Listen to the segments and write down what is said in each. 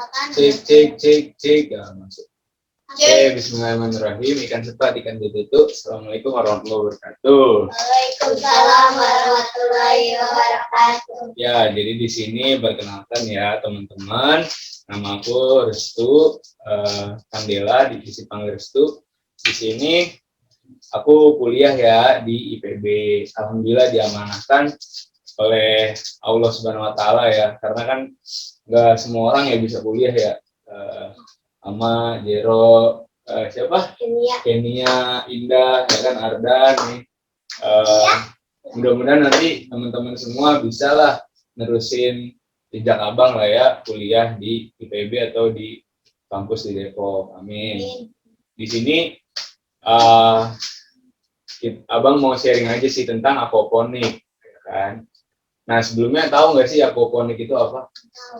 Cek ya masuk. Oke, bismillahirrahmanirrahim. Ikan sepat, ikan betutu. Assalamualaikum warahmatullahi wabarakatuh. Waalaikumsalam warahmatullahi wabarakatuh. Ya, jadi di sini perkenalkan ya teman-teman. Nama aku Restu Kandela, divisi panggil Restu. Di sini aku kuliah ya di IPB. Alhamdulillah diamanahkan oleh Allah Subhanahu Wa Taala ya. Karena kan nggak semua orang ya bisa kuliah ya. Ama, Jero, siapa? Kenia, Indah, ya kan Ardan nih. Mudah-mudahan nanti teman-teman semua bisa lah nerusin jejak abang lah ya, kuliah di IPB atau di kampus di Depok. Amin. Di sini abang mau sharing aja sih tentang aquaponik, ya kan? Nah, sebelumnya tahu nggak sih aquaponik itu apa?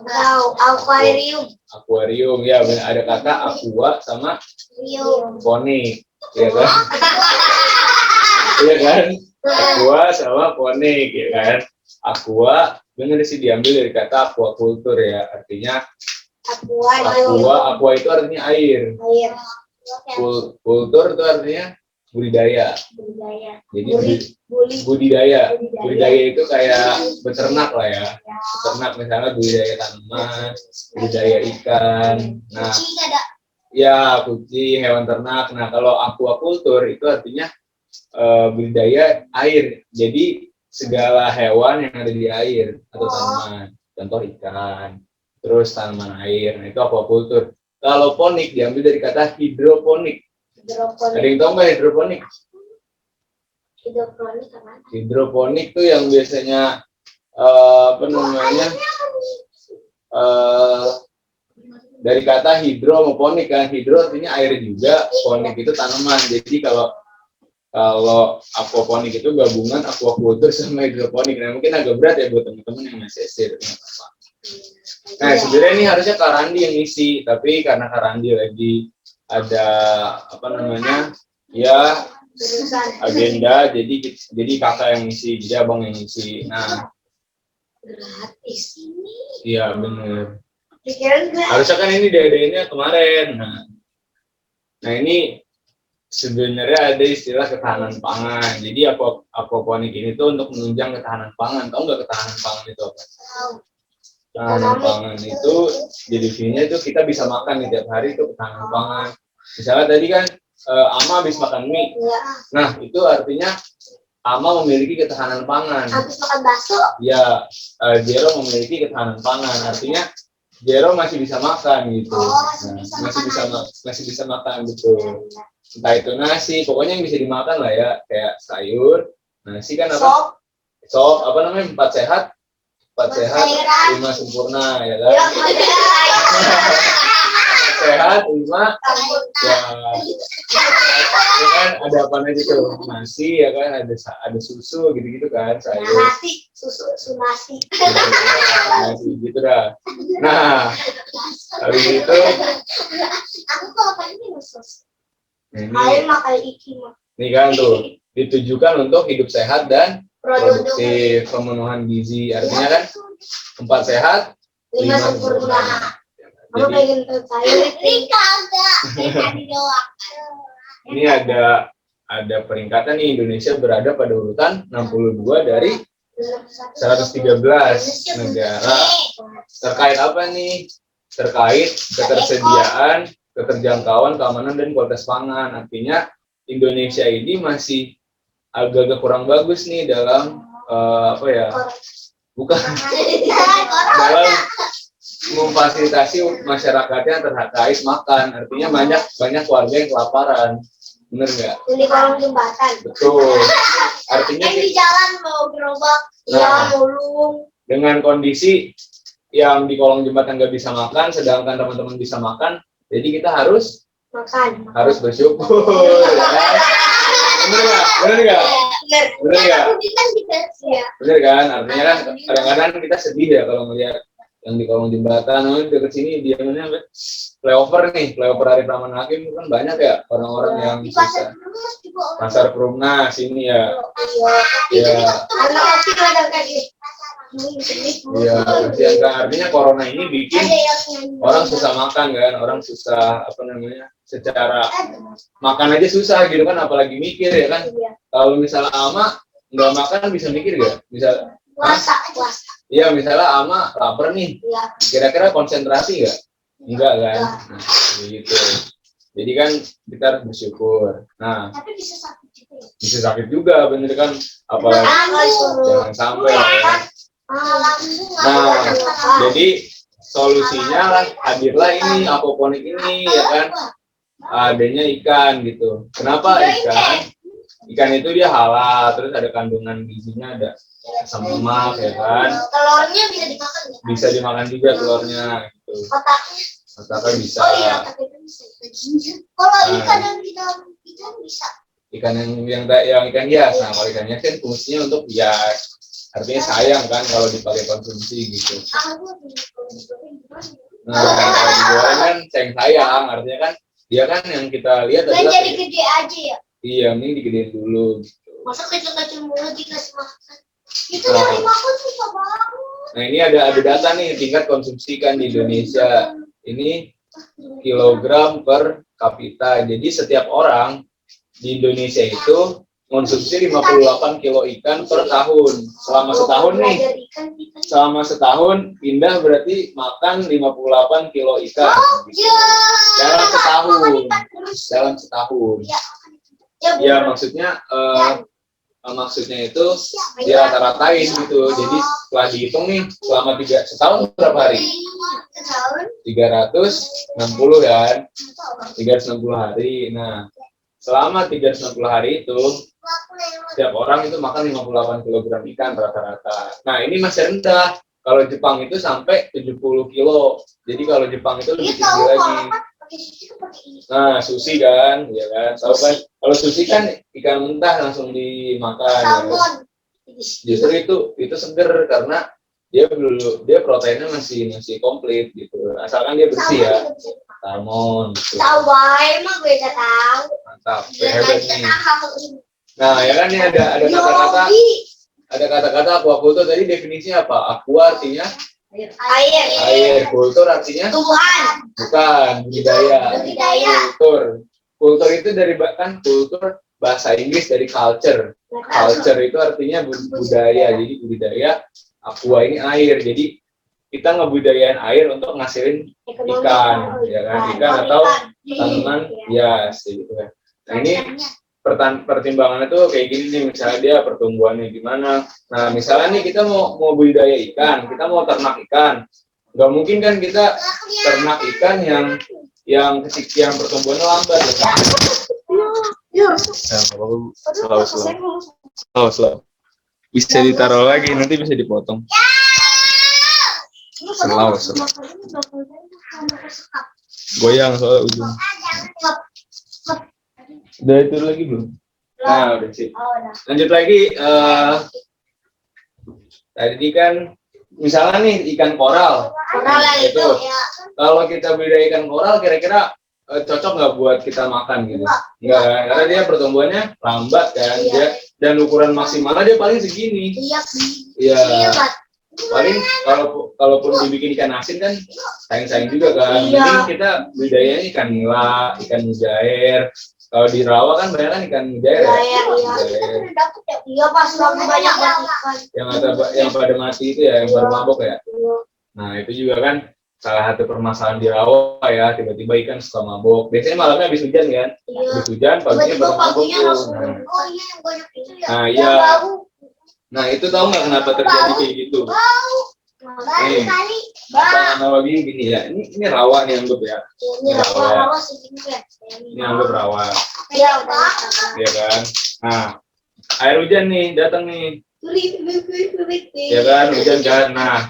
Tahu, akuarium. Akuarium, ya benar, ada kata aqua sama ponik, ya kan? Iya kan? Aqua sama ponik, ya kan? Aqua benar sih diambil dari kata aquaculture ya, artinya aqua itu artinya air. Kultur itu artinya budidaya. Jadi budidaya itu kayak beternak lah ya. Beternak misalnya budidaya tanaman, budidaya ikan. Nah, ya kucing, hewan ternak. Nah, kalau aquaculture itu artinya budidaya air. Jadi segala hewan yang ada di air atau tanaman. Contoh ikan, terus tanaman air. Nah, itu aquaculture. Kalau ponik diambil dari kata hidroponik. Ada yang tahu nggak hidroponik? Hidroponik tuh yang biasanya apa namanya dari kata hidro sama ponik kan. Hidro artinya air juga, ponik itu tanaman. Jadi kalau aquaponik itu gabungan aquaculture sama hidroponik. Nah, mungkin agak berat ya buat teman-teman yang masih SD. Nah, sebenarnya ini harusnya Karandi yang ngisi, tapi karena Karandi lagi ada apa namanya ya agenda, jadi kakak yang ngisi, jadi abang yang ngisi. Nah, gratis ini. Iya benar. Harusnya kan ini diadainnya kemarin. Nah ini sebenarnya ada istilah ketahanan pangan. Jadi aquaponik ini tuh untuk menunjang ketahanan pangan. Tahu nggak ketahanan pangan itu apa? Ketahanan pangan itu definisinya itu kita bisa makan nih tiap hari, itu ketahanan pangan. Misalnya tadi kan Ama habis makan mie. Nah, itu artinya Ama memiliki ketahanan pangan. Habis makan bakso? Ya, Jero memiliki ketahanan pangan. Artinya Jero masih bisa makan gitu. Masih bisa makan gitu. Entah itu nasi, pokoknya yang bisa dimakan lah ya, kayak sayur. Nasi kan apa? Sop, apa namanya? 4 sehat. 4 sehat, 5 sempurna ya kan? Sehat, 5 ya kan ada apa aja tuh, nasi ya kan, ada susu gitu-gitu kan, sayur. Nasi, susu nasi. Nasi gitu dah. Nah, habis itu aku kalau kayak ini susu. Ini makan ikan. Nih kan tuh ditujukan untuk hidup sehat dan produktif, pemenuhan gizi. Artinya kan 4 sehat, 5 sempurna. Jadi, ini ada peringkatan nih, Indonesia berada pada urutan 62 dari 113 negara. Terkait apa nih? Terkait ketersediaan, keterjangkauan, keamanan dan kualitas pangan. Artinya Indonesia ini masih agak kurang bagus nih dalam dalam memfasilitasi masyarakatnya terkait makan. Artinya banyak warga yang kelaparan, bener nggak? Di kolong jembatan. Betul. Artinya di jalan mau gerobak, mulung. Dengan kondisi yang di kolong jembatan nggak bisa makan, sedangkan teman-teman bisa makan, jadi kita harus makan. Harus bersyukur. Bener nggak? Bener kan? Artinya kan kadang-kadang kita sedih ya kalau melihat yang di kolong jembatan, dekat sini dia namanya flyover Arif Rahman Hakim itu kan banyak ya orang-orang yang susah. Pasar Perumnas ini ya. Iya. Iya, yang artinya corona ini bikin orang susah makan kan, orang susah apa namanya, secara makan aja susah gitu kan, apalagi mikir ya kan. Kalau misalnya ama nggak makan bisa mikir gak? Misal, puasa. iya misalnya ama lapar nih, kira-kira konsentrasi nggak? Enggak kan? Nah, gitu. Jadi kan kita harus bersyukur. Nah, Tapi bisa sakit juga ya. bisa sakit juga, bener kan? Apalagi jangan sampai ya. Nah, jadi solusinya lah hadirlah ini aquaponik ini ya kan, adanya ikan gitu. Kenapa ikan? Ikan itu dia halal, terus ada kandungan gizinya, ada asam lemak ya kan. Telurnya bisa dimakan ya? Bisa dimakan juga telurnya gitu. Otaknya. Otaknya bisa. Oh iya, otaknya bisa. Kalau ikan yang kita ikan bisa. Ikan yang ikan hias. Nah, kalau ikan hias kan fungsinya untuk hias. Artinya sayang kan kalau dipakai konsumsi gitu. Nah, kalau digoreng kan sayang, artinya kan dia kan yang kita lihat Kan adalah jadi gede aja ya? iya, mending digedein dulu gitu. Masa kecil-kecil mulu dikasih makan? Itu dari makan susah banget. Nah, ini ada data nih tingkat konsumsi kan di Indonesia. Ini kilogram per kapita. Jadi setiap orang di Indonesia itu konsumsi 58 kilo ikan per tahun. Selama setahun nih. Selama setahun Indah berarti makan 58 kilo ikan. Gitu. Dalam setahun. Dalam setahun. Ya maksudnya maksudnya itu dirata-ratain gitu. Jadi setelah dihitung nih selama setahun berapa hari? 360 kan? 360 hari. Nah, selama 360 hari itu setiap orang itu makan 58 kg ikan rata-rata. Nah, ini masih rendah. Kalau Jepang itu sampai 70 kilo. Jadi kalau Jepang itu lebih tinggi lagi. Nah, sushi kan, ya kan. Tahu kan? Kalau sushi kan ikan mentah langsung dimakan. Ya. Justru itu seger karena dia proteinnya masih komplit gitu. Asalkan dia bersih ya. Salmon. Gitu. Tahu emang beda tahu. Mantap. Hebat nih. Nah, ya kan ini ada kata-kata aquaculture tadi definisinya apa? Aqua artinya air, kultur artinya Tuhan. bukan budidaya. Kultur itu dari kultur bahasa Inggris dari culture. Culture itu artinya budaya. Jadi budidaya, aqua ini air. Jadi kita ngebudayain air untuk ngasilin ikan, ya kan? Ikan atau tanaman hias, gitu kan. Nah ini pertimbangannya tuh kayak gini nih, misalnya dia pertumbuhannya gimana. Nah misalnya nih kita mau budidaya ikan, kita mau ternak ikan, nggak mungkin kan kita ternak ikan yang pertumbuhannya lambat. Slow. Bisa ditaruh lagi, nanti bisa dipotong. Slow. Goyang soal ujung. Udah itu lagi belum? Nah, udah sih. Lanjut lagi. Tadi kan misalnya nih ikan koral. Itu. Kalau kita budidaya ikan koral, kira-kira cocok nggak buat kita makan gitu? Enggak, karena dia pertumbuhannya lambat kan. Dia dan ukuran maksimalnya dia paling segini. Iya. Paling kalaupun dibikin ikan asin kan sayang juga kan. Mending kita budidayanya ikan nila, ikan mujair. Kalau di rawa kan banyak kan ikan mujair. Iya pas lagi banyak ikan. Yang pada mati itu ya, yang pada mabok ya. Nah itu juga kan salah satu permasalahan di rawa ya, tiba-tiba ikan suka mabok. Biasanya malamnya habis hujan kan, habis hujan paginya baru mabok tuh. Nah iya. Nah itu tahu nggak kenapa terjadi kayak gitu? Nih, analogi gini ya, ini rawa nih anggap ya. Ini rawa. Ini anggap rawa. Ya kan. Nah, air hujan nih datang nih. Ya kan, hujan kan. Nah,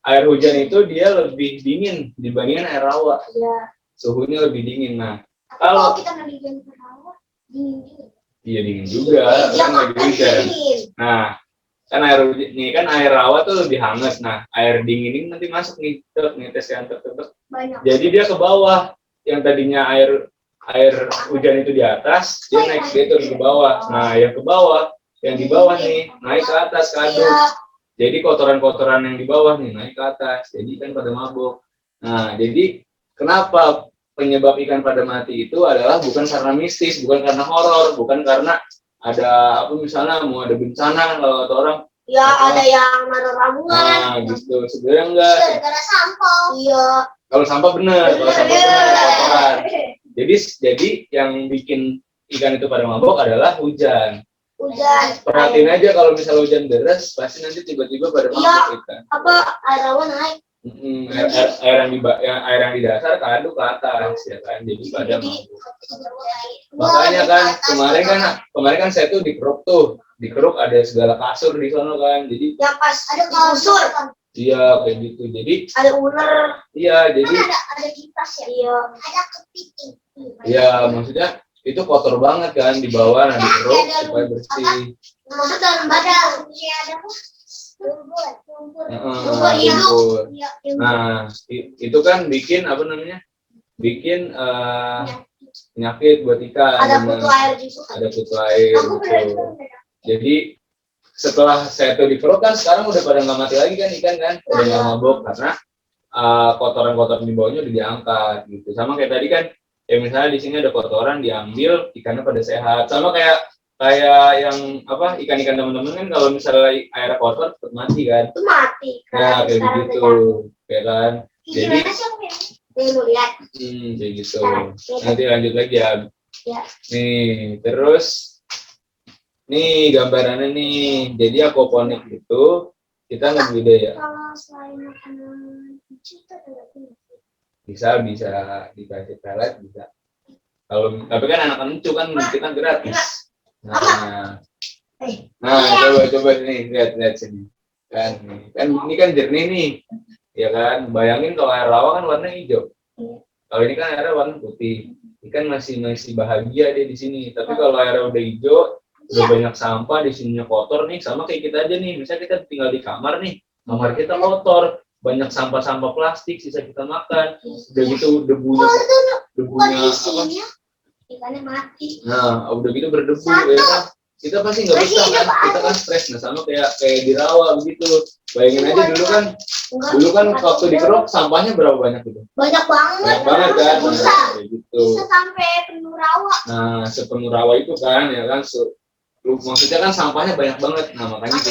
air hujan itu dia lebih dingin dibandingkan air rawa. Suhunya lebih dingin. Nah, kalau kita mandi rawa, dingin juga. Iya dingin juga, kan lagi hujan. Nah, kan air hujan nih kan air rawa tuh lebih hangat. Nah, air dingin ini nanti masuk nih, netes kan tetep. Jadi dia ke bawah. Yang tadinya air hujan itu di atas, dia naik dia turun ke bawah. Nah, yang ke bawah, yang di bawah nih naik ke atas ke aduk. Jadi kotoran-kotoran yang di bawah nih naik ke atas, jadi ikan pada mabuk. Nah, jadi kenapa penyebab ikan pada mati itu adalah bukan karena mistis, bukan karena horor, bukan karena ada apa misalnya mau ada bencana kan kalau kata orang. Ya, ada yang naruh ramuan. Nah, gitu. Sebenarnya enggak. Gara-gara sampah. Iya. Kalau sampah benar, kalau sampah benar kotoran. Jadi yang bikin ikan itu pada mabuk adalah hujan. Hujan. Perhatiin aja kalau misalnya hujan deras, pasti nanti tiba-tiba pada mabuk ikan. Apa air rawa naik? Air yang di dasar kaduk ke atas ya kan, jadi pada mabuk. Makanya kan kemarin kan saya tuh dikeruk ada segala kasur di sana kan, jadi yang pas ada kasur. Iya kayak gitu, jadi ada ular. Iya jadi kan ada kipas ya. Iya. Ada kepiting. Iya maksudnya itu kotor banget kan di bawah, nah dikeruk supaya bersih. Maksud dalam badan ada apa? Lumpur. Nah itu kan bikin apa namanya? Bikin penyakit buat ikan. Ada kutu air juga. Ada kutu air. Gitu. Jadi setelah saya tuh dikeruk kan sekarang udah pada nggak mati lagi kan ikan kan, udah nggak mabuk karena kotoran-kotoran di bawahnya udah diangkat gitu. Sama kayak tadi kan, ya misalnya di sini ada kotoran diambil, ikannya pada sehat. Sama kayak yang apa ikan-ikan teman-teman kan kalau misalnya air kotor tetap mati kan. Itu mati. Nah kayak begitu, ya kan. Jadi lihat. Kayak gitu. Nanti lanjut lagi ya. Nih terus. Nih gambarannya nih, jadi aquaponik itu kita ngebudidaya. Kalau selain makanan bisa dikasih pelet bisa. Kalau tapi kan anak encu kan kita gratis. Coba nih lihat sini kan ini kan jernih nih, ya kan. Bayangin kalau air rawa kan warna hijau. Kalau ini kan airnya warna putih, ikan masih bahagia dia di sini. Tapi kalau airnya udah hijau udah banyak sampah di sininya kotor nih, sama kayak kita aja nih, misalnya kita tinggal di kamar nih, kamar kita kotor, banyak sampah plastik sisa kita makan, udah gitu debunya apa? Ikannya mati. Nah, udah gitu berdebu, ya kan? Kita pasti nggak bisa kan, kita kan stres. Nah sama kayak di rawa begitu. Bayangin aja dulu kan waktu dikeruk sampahnya berapa banyak itu? Banyak banget kan? Gitu. Bisa sampai penuh rawa. Nah sepenuh rawa itu kan, ya kan. Maksudnya kan sampahnya banyak banget. Nah makanya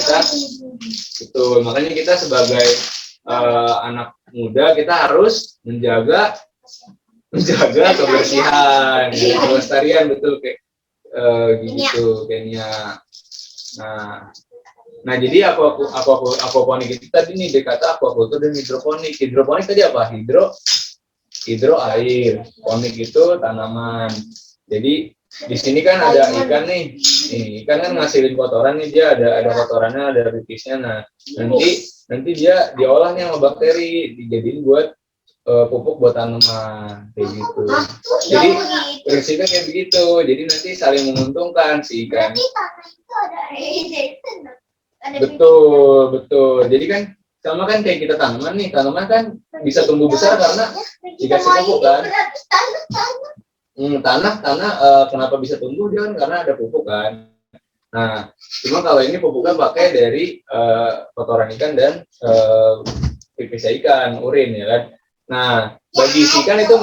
kita sebagai anak muda kita harus menjaga kebersihan, kelestarian, betul kayak gitu kayaknya. Nah jadi aquaponik itu tadi nih dikata aquakultur dan hidroponik. Hidroponik tadi apa? Hidro air, ponik itu tanaman. Jadi di sini kan ada ikan nih, ikan kan ngasilin kotoran nih, dia ada kotorannya, ada pipisnya. Nah nanti dia diolah nih sama bakteri, dijadiin buat pupuk buat tanaman kayak gitu. Jadi prinsipnya kayak begitu. Jadi nanti saling menguntungkan si ikan. Berarti tanah itu ada Betul. Jadi kan sama kan kayak kita tanaman kan bisa tumbuh besar karena dikasih pupuk kan. Tanah kenapa bisa tumbuh dia kan karena ada pupuk kan. Nah, cuma kalau ini pupuknya pakai dari kotoran ikan dan pipis ikan, urin ya kan. Nah, bagi si ikan itu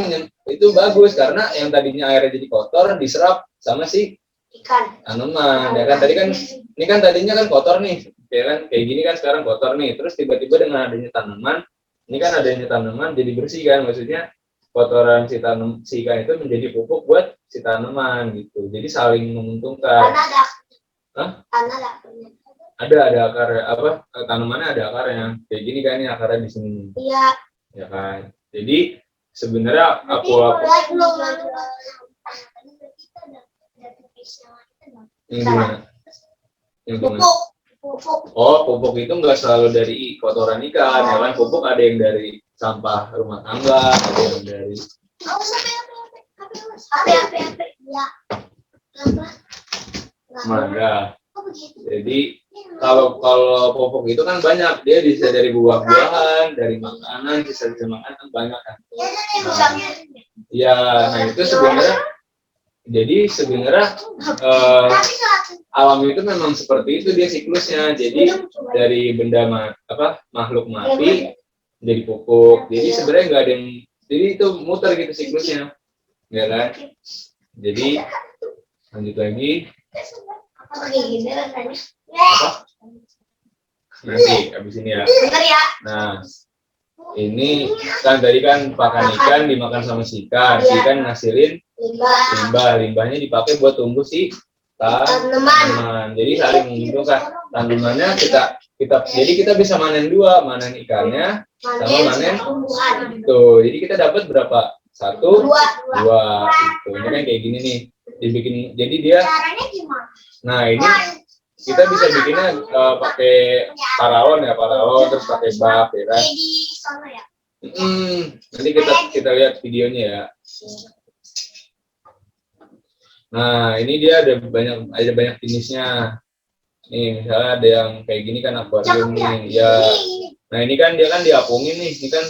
bagus karena yang tadinya airnya jadi kotor diserap sama si ikan tanaman ya kan. Tadi kan ini kan tadinya kan kotor nih, ya kan kayak gini kan sekarang kotor nih. Terus tiba-tiba dengan adanya tanaman, ini kan adanya tanaman jadi bersih kan, maksudnya kotoran si ikan itu menjadi pupuk buat si tanaman gitu. Jadi saling menguntungkan. Ada akar apa? Tanamannya ada akarnya. Kayak gini kan ini akarnya di sini. Iya. Ya kan. Jadi sebenarnya pupuk itu enggak selalu dari kotoran ikan, ya kan. Pupuk ada yang dari sampah rumah tangga, ada yang dari Jadi kalau pupuk itu kan banyak, dia bisa dari buah-buahan, dari makanan, sisa makanan banyak kan. Nah itu sebenarnya Jadi sebenarnya alam itu memang seperti itu dia siklusnya. Jadi dari makhluk mati jadi pupuk. Jadi sebenarnya nggak ada yang, jadi itu muter gitu siklusnya, ya kan? Jadi lanjut lagi. Apa? Nanti habis ini ya. Nah, ini kan tadi kan pakan ikan dimakan sama si ikan ngasilin limbahnya dipakai buat tumbuh si tanaman. Jadi saling menguntungkan. Tanamannya jadi kita bisa manen dua, manen ikannya sama manen tuh. Jadi kita dapat berapa? Satu, dua. Gitu. Ini kan kayak gini nih. Dibikin jadi dia. Nah, ini kita bisa bikinnya pakai paralon terus pakai bak ya kan. Nanti kita lihat videonya ya. Nah, ini dia ada banyak jenisnya. Nih, misalnya ada yang kayak gini kan akuarium nih. Ya. Nah, ini kan dia kan diapungin nih. Ini kan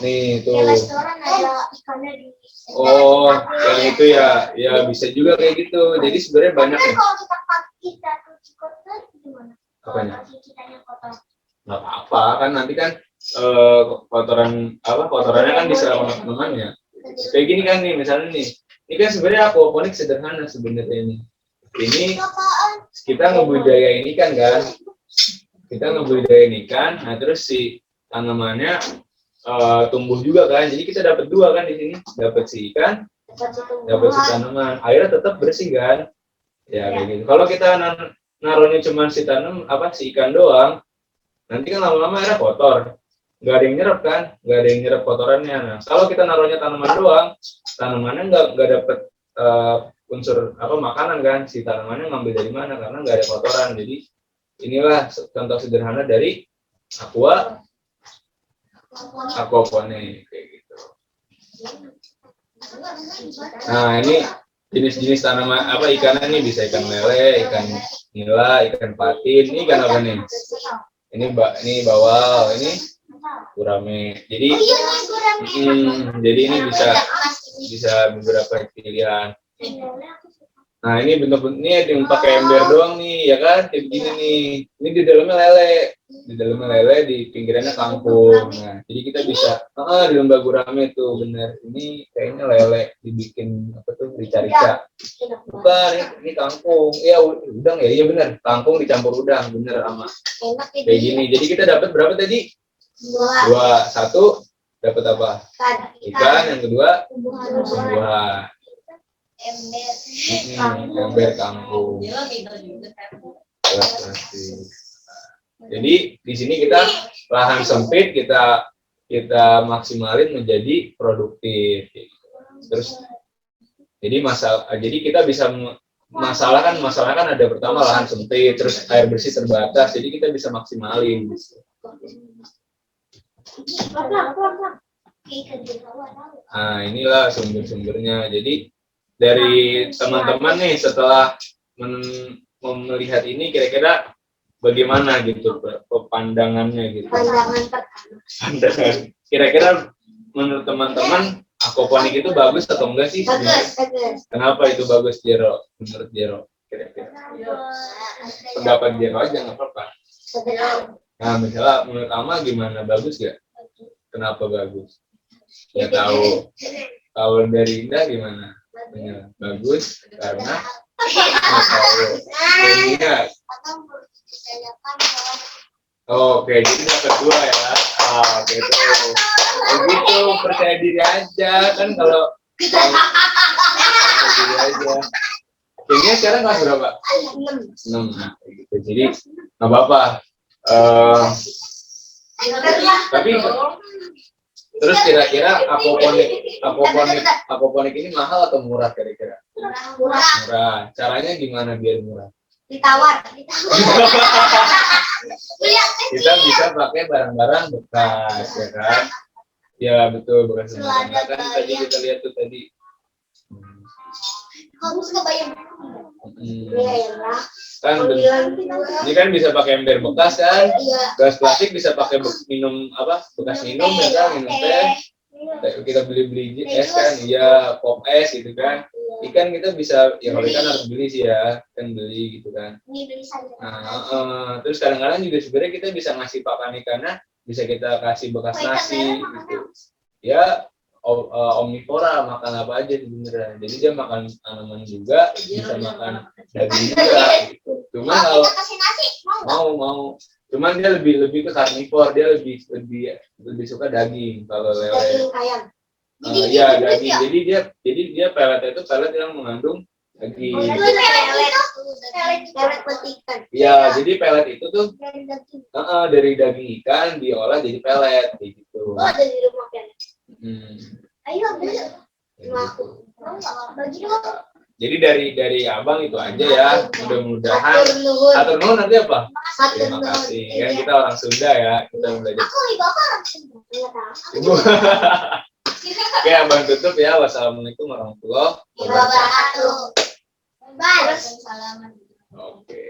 nih tuh. Oh, yang itu ya bisa juga kayak gitu. Jadi sebenarnya banyak ya. Apanya? Nggak apa-apa kan nanti kan kotorannya kan bisa teman-temannya. Kayak gini kan nih misalnya nih. Ini kan sebenarnya aquaponik sederhana sebenarnya ini. Ini kita ngebudidayain ikan kan. Kita ngebudidayain ikan, nah terus si tanamannya tumbuh juga kan. Jadi kita dapat dua kan di sini, dapat si ikan, dapat si tanaman. Airnya tetap bersih kan. Ya kayak gitu. Kalau kita naruhnya cuma si ikan doang, nanti kan lama-lama airnya kotor. Nggak ada yang nyerap kan, nggak ada yang nyerap kotorannya. Nah, kalau kita naruhnya tanaman doang, tanamannya nggak dapet unsur makanan kan, si tanamannya ngambil dari mana karena nggak ada kotoran. Jadi inilah contoh sederhana dari aquaponik kayak gitu. Nah, ini jenis-jenis tanaman ikannya nih, bisa ikan lele, ikan nila, ikan patin. Ini ikan apa nih? Ini bawal, ini gurame. Jadi jadi ini bisa beberapa pilihan. Nah, ini bentuk-bentuknya yang pakai ember doang nih, ya kan? Kayak begini nih. Ini di dalamnya lele, di pinggirannya kangkung. Nah, jadi kita bisa di lomba gurame tuh, bener. Ini kayaknya lele dibikin rica-rica. Bukan, ini kangkung. Ya, udang ya, iya bener. Kangkung dicampur udang, bener sama. Kayak gini. Jadi kita dapat berapa tadi? Dua. Satu dapat apa? Ikan. Yang kedua tumbuhan. Ember kangkung. Jadi di sini kita lahan sempit kita maksimalin menjadi produktif. Terus jadi kita bisa masalah kan ada pertama lahan sempit, terus air bersih terbatas. Jadi kita bisa maksimalin. Nah, inilah sumber-sumbernya. Jadi dari teman-teman nih setelah melihat ini kira-kira bagaimana gitu pandangannya gitu. Pandangan. Kira-kira menurut teman-teman aquaponik itu bagus atau enggak sih? Bagus. Kenapa itu bagus, Jero? Menurut Jero kira-kira. Pendapat Jero aja nggak apa-apa. Nah, misalnya menurut Ama gimana, bagus gak? Kenapa bagus? Ya tahu dari Indah gimana? Ya, bagus karena oke, jadi dapat dua ya. Oke, itu begitu, percaya diri aja kan kalau percaya diri aja. Kayaknya sekarang kelas berapa? 6. Nah, gitu. Jadi nggak apa-apa. Tapi terus kira-kira aquaponik ini mahal atau murah kira-kira? Murah. Caranya gimana biar murah? Ditawar. Kita bisa pakai barang-barang bekas, ya kan? Ya betul, bekas semua. Kan tadi kita lihat tuh tadi. Kamu suka bayam? Kan ini kan bisa pakai ember bekas kan, gelas plastik bisa pakai bekas minum ya kan, minum teh, kita beli es kan, iya pop es gitu kan, ikan kita bisa, ya kalau ikan harus beli sih ya, kan beli gitu kan. Beli saja. Nah, terus kadang-kadang juga sebenarnya kita bisa ngasih pakan ikannya, bisa kita kasih bekas nasi gitu. Ya omnivora, makan apa aja sebenarnya. Jadi dia makan tanaman juga, bisa makan daging juga gitu. Cuman kalau kita kasih nasi, mau. Cuman dia lebih ke karnivor, dia lebih suka daging kalau lele. daging ayam. Iya, daging. Jadi dia peletnya itu pelet yang mengandung daging. Pelet petikan. Iya, jadi pelet itu tuh dari daging ikan diolah jadi pelet gitu. Oh, ada di rumah kan. Ayo beli. Gitu. Bagi dong. Jadi dari abang itu aja ya. Mudah-mudahan. Hatur nuhun nanti apa? Terima kasih. Kan kita orang Sunda ya. Kita belajar. Aku ibu aku orang Sunda. Ibu. Oke, abang tutup ya. Wassalamualaikum warahmatullahi wabarakatuh. Bye. Assalamualaikum. Oke.